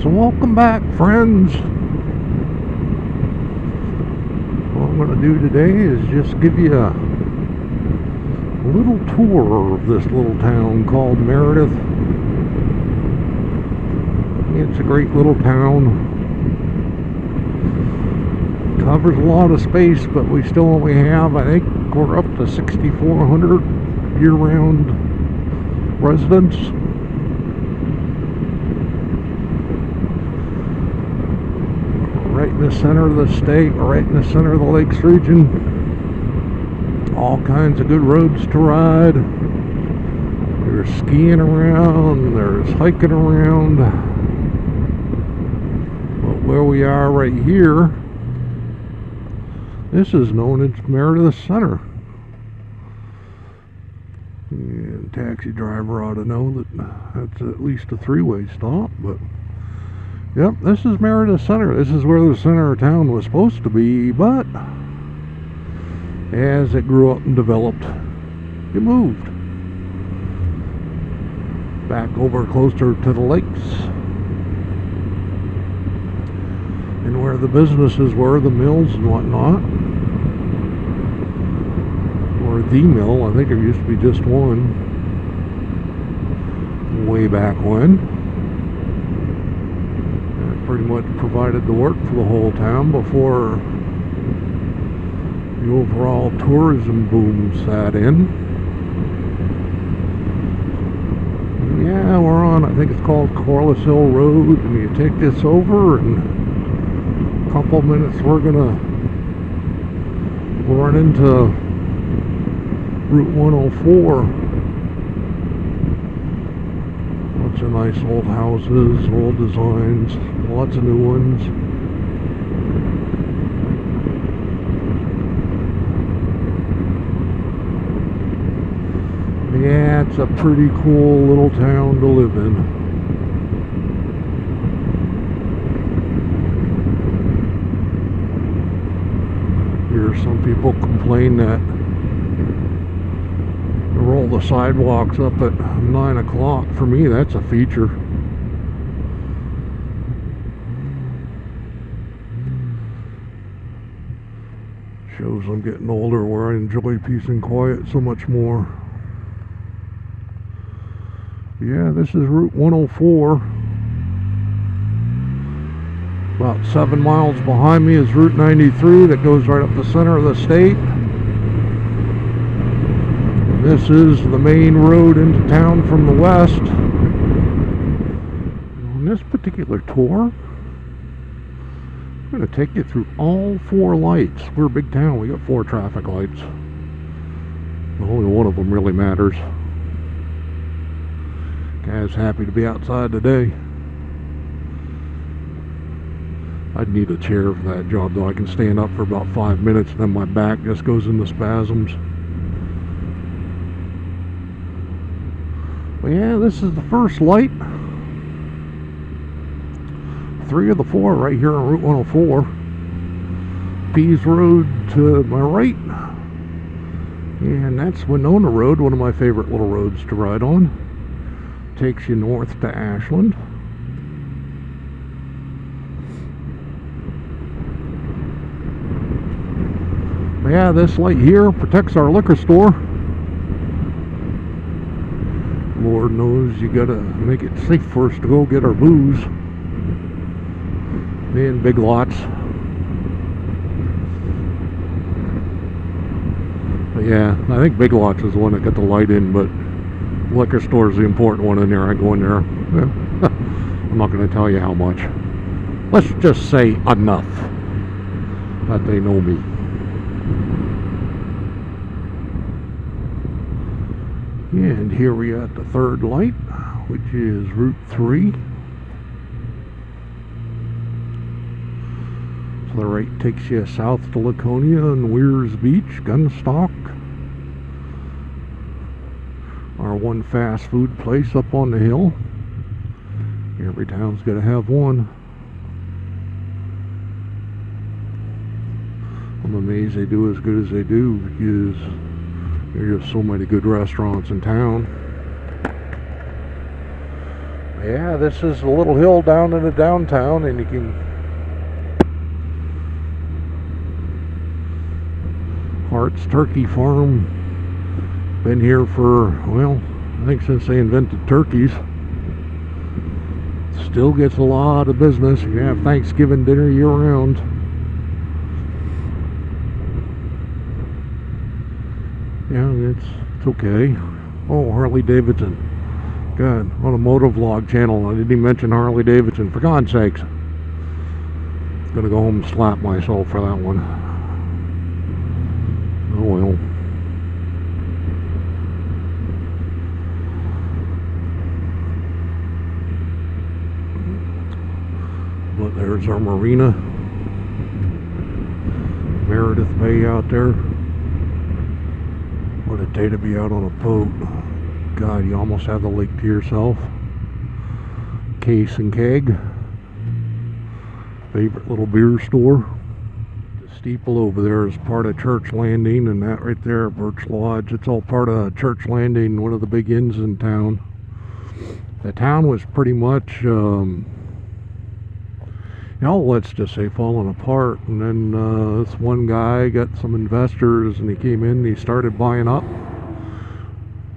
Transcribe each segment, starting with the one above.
So welcome back, friends. What I'm going to do today is just give you a little tour of this little town called Meredith. It's a great little town. Covers a lot of space, but we still only have, I think we're up to 6,400 year-round residents. Right in the center of the state, right in the center of the Lakes region. All kinds of good roads to ride. There's skiing around, there's hiking around. But where we are right here, this is known as Meredith Center. And taxi driver ought to know that that's at least a three-way stop, but yep, this is Meredith Center. This is where the center of town was supposed to be, but as it grew up and developed, it moved back over closer to the lakes. And where the businesses were, the mills and whatnot, or the mill, I think there used to be just one way back when. Pretty much provided the work for the whole town before the overall tourism boom set in. Yeah, we're on, I think it's called Corliss Hill Road, and you take this over, and in a couple minutes we're gonna run into Route 104. Lots of nice old houses, old designs, lots of new ones. Yeah, it's a pretty cool little town to live in. Here, some people complain that they roll the sidewalks up at 9 o'clock. For me, that's a feature. Shows I'm getting older where I enjoy peace and quiet so much more. Yeah, this is Route 104. About 7 miles behind me is Route 93 that goes right up the center of the state. And this is the main road into town from the west. On this particular tour, I'm going to take you through all 4 lights. We're a big town, we got 4 traffic lights. Only one of them really matters. Guy's happy to be outside today. I'd need a chair for that job though. I can stand up for about 5 minutes and then my back just goes into spasms. But yeah, this is the first light. 3 of the 4 right here on Route 104. Pease Road to my right. And that's Winona Road, one of my favorite little roads to ride on. Takes you north to Ashland. But yeah, this light here protects our liquor store. Lord knows you gotta make it safe for us to go get our booze. And Big Lots. But yeah, I think Big Lots is the one that got the light in, but liquor store is the important one in there. I go in there. I'm not going to tell you how much. Let's just say enough that they know me. And here we are at the 3rd light, which is Route 3. To the right takes you south to Laconia and Weirs Beach, Gunstock. Our one fast food place up on the hill. Every town's got to have one. I'm amazed they do as good as they do because there are just so many good restaurants in town. Yeah, this is a little hill down in the downtown, and you can Hart's Turkey Farm. Been here for, well, I think since they invented turkeys. Still gets a lot of business. You can have Thanksgiving dinner year round. Yeah, it's okay. Oh, Harley Davidson. God, on a motovlog channel, I didn't even mention Harley Davidson. For God's sakes. Gonna go home and slap myself for that one. Oh well. But there's our marina. Meredith Bay out there. What a day to be out on a boat. God, you almost have the lake to yourself. Case and Keg. Favorite little beer store. The steeple over there is part of Church Landing, and that right there, Birch Lodge, it's all part of Church Landing, one of the big inns in town. The town was pretty much, let's just say falling apart, and then this one guy got some investors, and he came in and he started buying up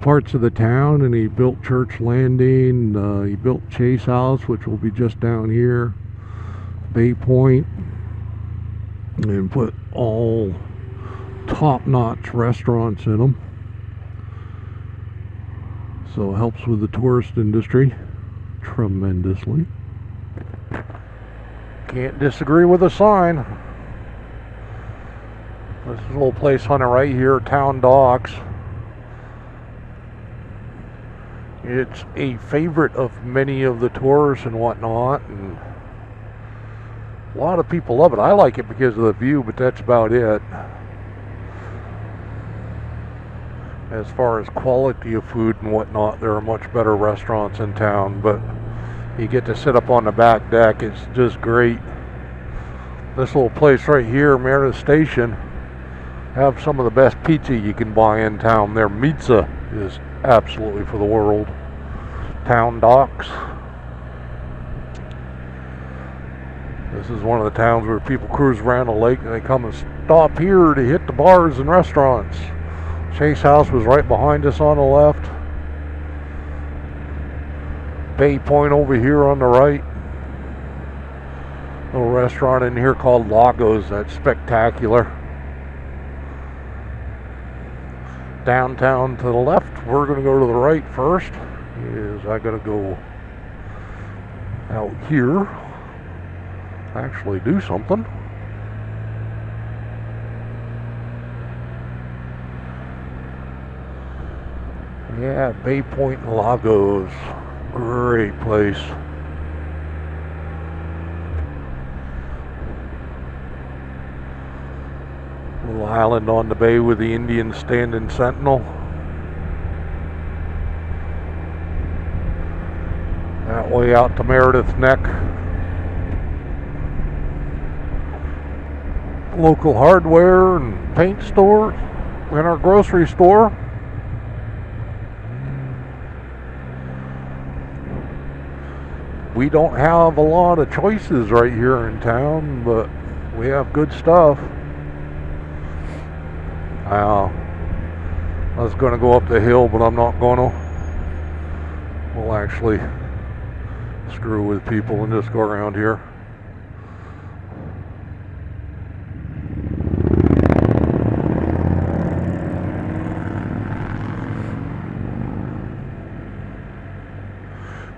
parts of the town, and he built Church Landing, he built Chase House, which will be just down here, Bay Point, and put all top-notch restaurants in them. So it helps with the tourist industry tremendously. Can't disagree with the sign. This is a little place on the right here, Town Docks. It's a favorite of many of the tourists and whatnot, and a lot of people love it. I like it because of the view, but that's about it. As far as quality of food and whatnot, there are much better restaurants in town, but you get to sit up on the back deck. It's just great. This little place right here, Meredith Station, have some of the best pizza you can buy in town. Their pizza is absolutely for the world. Town Docks. This is one of the towns where people cruise around the lake and they come and stop here to hit the bars and restaurants. Chase House was right behind us on the left. Bay Point over here on the right. Little restaurant in here called Lagos. That's spectacular. Downtown to the left. We're going to go to the right first. I got to go out here. Actually do something. Yeah, Bay Point and Lagos. Great place. Little island on the bay with the Indians standing sentinel. That way out to Meredith Neck. Local hardware and paint store and our grocery store. We don't have a lot of choices right here in town, but we have good stuff. I was going to go up the hill, but I'm not going to. We'll actually screw with people and just go around here.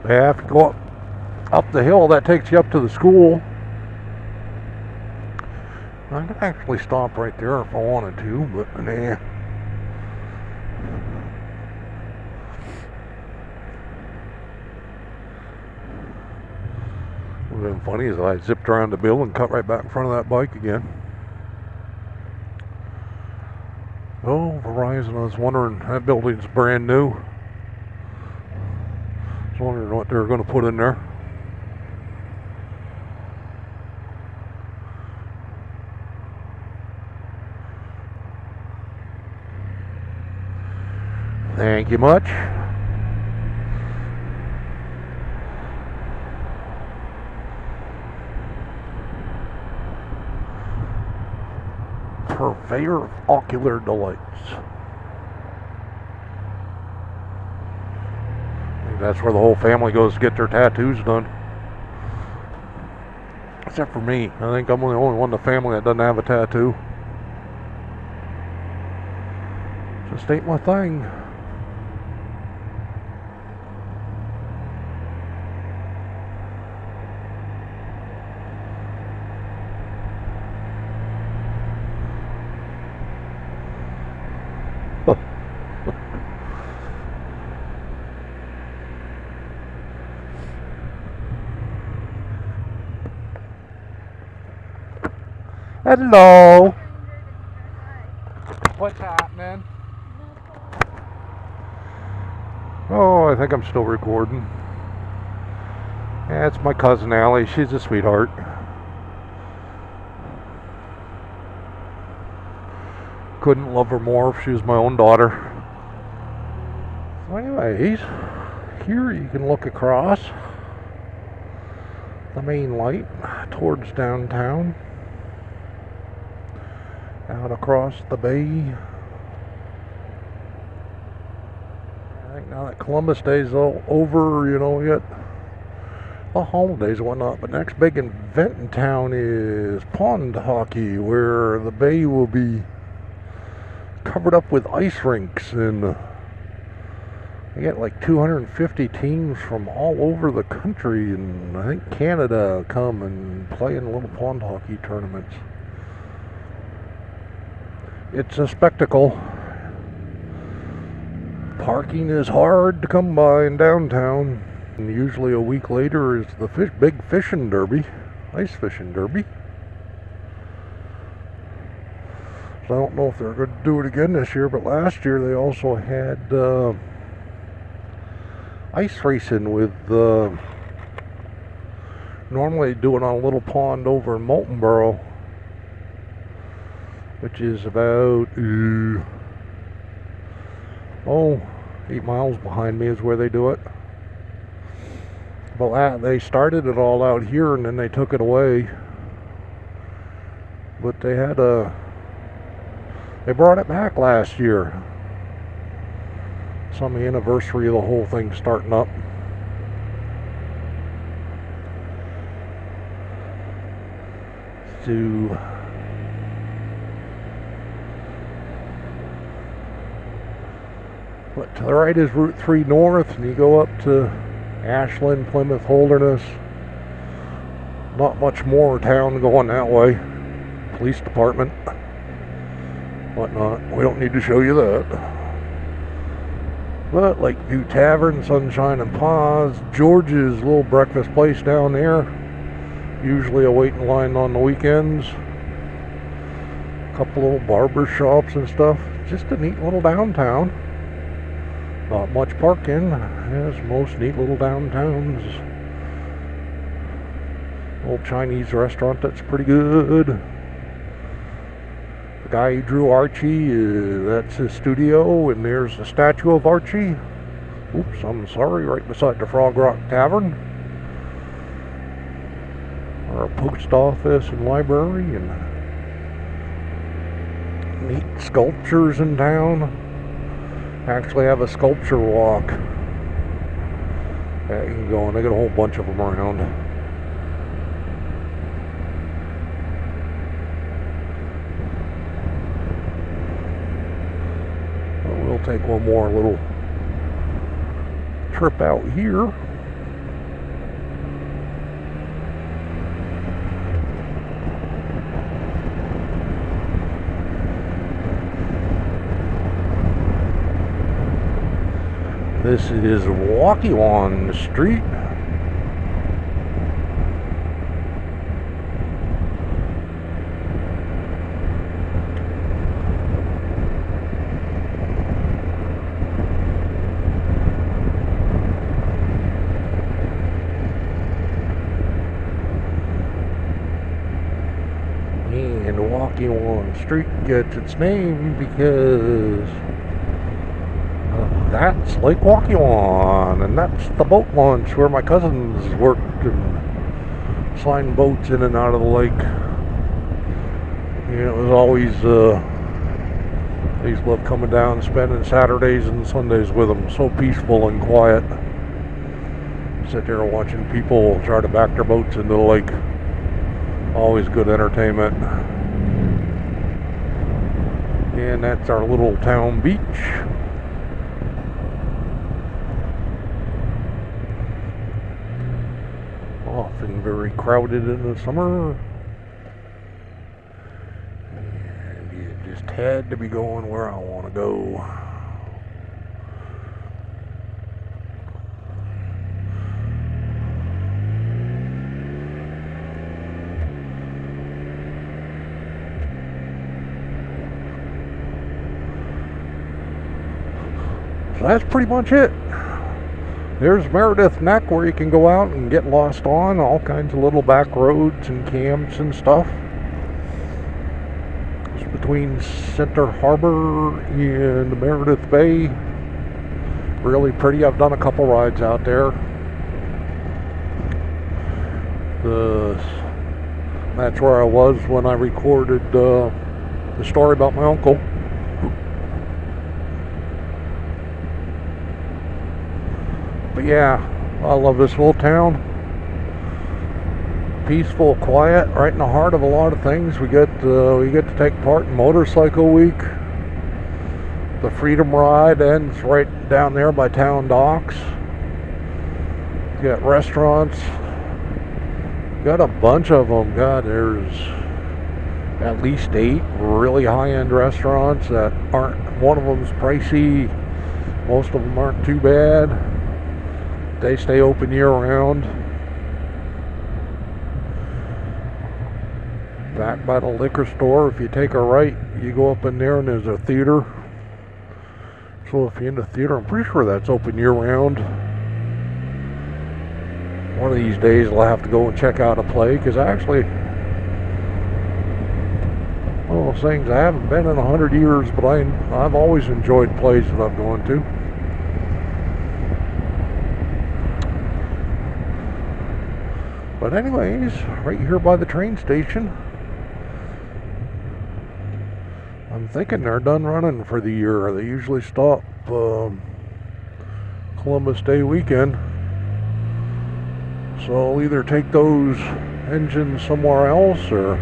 Yeah, if you go up the hill, that takes you up to the school. I could actually stop right there if I wanted to, but nah. What would have been funny is I zipped around the building and cut right back in front of that bike again. Oh, Verizon, I was wondering, that building's brand new. I was wondering what they were going to put in there. Thank you much. purveyor of ocular delights. I think that's where the whole family goes to get their tattoos done. Except for me. I think I'm the only one in the family that doesn't have a tattoo. Just ain't my thing. Hello. What's happening? Oh, I think I'm still recording. Yeah, it's my cousin Allie. She's a sweetheart. Couldn't love her more if she was my own daughter. So anyways, here you can look across the main light towards downtown. Out across the bay. I think now that Columbus Day's all over, you know, we got the holidays and whatnot, but next big event in town is pond hockey, where the bay will be covered up with ice rinks, and we get like 250 teams from all over the country, and I think Canada come and play in little pond hockey tournaments. It's a spectacle. Parking is hard to come by in downtown. And usually a week later is the big fishing derby, ice fishing derby. So I don't know if they're going to do it again this year, but last year they also had ice racing with, normally they do it on a little pond over in Moultonboro, which is about 8 miles behind me is where they do it. But they started it all out here and then they took it away. But they brought it back last year. It's on the anniversary of the whole thing starting up. But to the right is Route 3 North, and you go up to Ashland, Plymouth, Holderness. Not much more town going that way. Police department, whatnot. We don't need to show you that. But Lakeview Tavern, Sunshine and Paws, George's little breakfast place down there. Usually a waiting line on the weekends. A couple little barber shops and stuff. Just a neat little downtown. Not much parking, as most neat little downtowns. Old Chinese restaurant that's pretty good. The guy who drew Archie, that's his studio, and there's the statue of Archie. Oops, I'm sorry, right beside the Frog Rock Tavern. Our post office and library, and neat sculptures in town. Actually have a sculpture walk that you can go on. They got a whole bunch of them around. But we'll take one more little trip out here. This is Waukesha Street. And Waukesha Street gets its name because that's Lake Waukesha, and that's the boat launch where my cousins worked and signed boats in and out of the lake. It was always, I used to love coming down and spending Saturdays and Sundays with them. So peaceful and quiet. Sit there watching people try to back their boats into the lake. Always good entertainment. And that's our little town beach. Often very crowded in the summer. And you just had to be going where I want to go. So that's pretty much it. There's Meredith Neck, where you can go out and get lost on all kinds of little back roads and camps and stuff. It's between Center Harbor and Meredith Bay. Really pretty. I've done a couple rides out there. That's where I was when I recorded the story about my uncle. But yeah, I love this little town. Peaceful, quiet, right in the heart of a lot of things. We get to take part in Motorcycle Week. The Freedom Ride ends right down there by town docks. You got restaurants. Got a bunch of them. God, there's at least 8 really high-end restaurants that aren't. One of them's pricey. Most of them aren't too bad. They stay open year-round. Back by the liquor store, if you take a right, you go up in there and there's a theater. So if you're into theater, I'm pretty sure that's open year-round. One of these days I'll have to go and check out a play, because actually, one of those things, I haven't been in 100 years, but I've always enjoyed plays that I've gone to. But anyways, right here by the train station, I'm thinking they're done running for the year. They usually stop Columbus Day weekend. So I'll either take those engines somewhere else or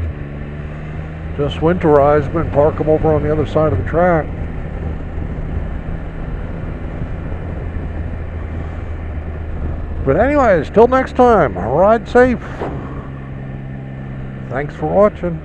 just winterize them and park them over on the other side of the track. But anyways, till next time, ride safe. Thanks for watching.